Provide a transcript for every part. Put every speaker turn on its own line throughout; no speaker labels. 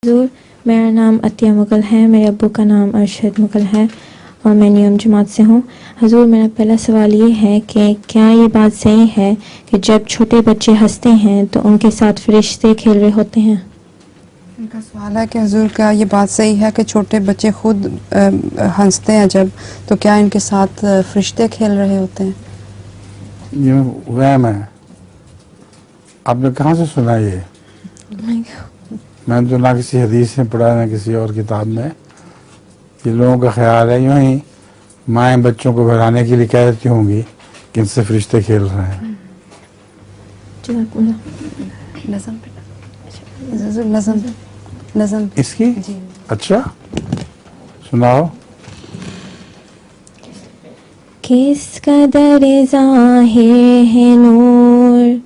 حضور میرا نام عطیہ مغل ہے، میرے ابو کا نام ارشد مغل ہے اور میں نیوم جماعت سے ہوں۔ حضور میرا پہلا سوال یہ ہے کہ کیا یہ بات صحیح ہے کہ جب چھوٹے بچے ہنستے ہیں تو ان کے ساتھ فرشتے کھیل رہے ہوتے ہیں؟
ان کا سوال ہے کہ حضور کیا یہ بات صحیح ہے کہ چھوٹے بچے خود ہنستے ہیں جب تو کیا ان کے ساتھ فرشتے کھیل رہے ہوتے ہیں؟
یہ وہم ہے، آپ نے کہاں سے سنا یہ؟ میں نے تو نہ کسی حدیث میں پڑھا نہ کسی اور کتاب میں۔ یہ لوگوں کا خیال ہے، یوں ہی مائیں بچوں کو بہلانے کے لیے کہہ دیتی ہوں گی کہ ان سے فرشتے کھیل رہے ہیں۔
نظم
اس کی اچھا سناؤ۔
کس قدر ظاہر ہے نور،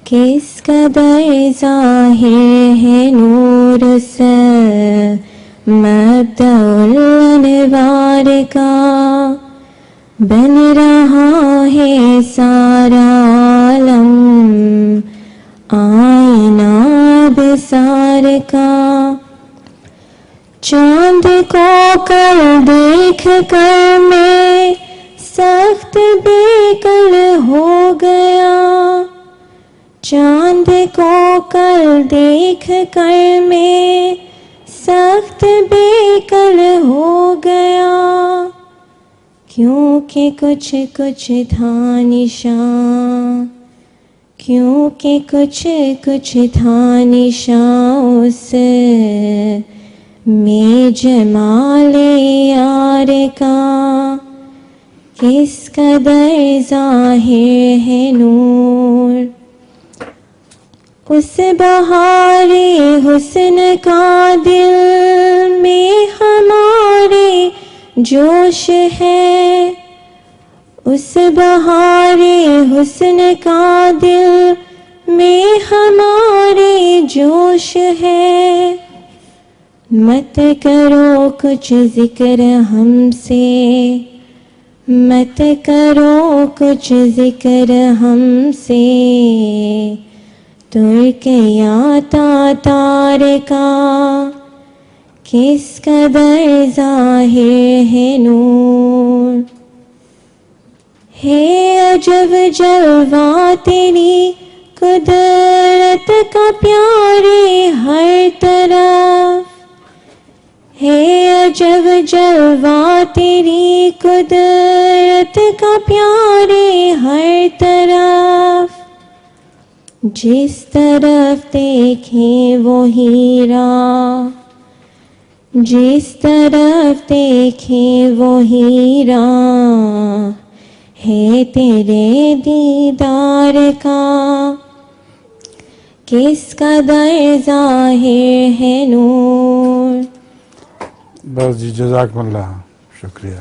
کس قدر ظاہر ہے نور سے مبدأ الانوار کا، بن رہا ہے سارا عالم آئینہ بسار کا۔ چاند کو کل دیکھ کر میں سخت بے کل ہو گیا، چاند کو کل دیکھ کر میں سخت بے کل ہو گیا، کیونکہ کچھ کچھ تھا نشان، کیونکہ کچھ کچھ تھا نشان اس میں جمال یار کا، کس قدر ظاہر ہے نور۔ اس بہار حسن کا دل میں ہمارے جوش ہے، اس بہار حسن کا دل میں ہمارے جوش ہے، مت کرو کچھ ذکر ہم سے، مت کرو کچھ ذکر ہم سے، ترک یا تاتار کا، کس قدر ظاہر ہے نور۔ ہے عجب جلوہ تیری قدرت کا پیارے ہر طرف، ہے عجب جلوہ تیری قدرت کا پیارے ہر طرف، جس طرف دیکھیں وہی راہ، جس طرف دیکھیں وہی راہ ہے تیرے دیدار کا، کس قدر ظاہر ہے نور۔
بس جی، جزاکم اللہ، شکریہ۔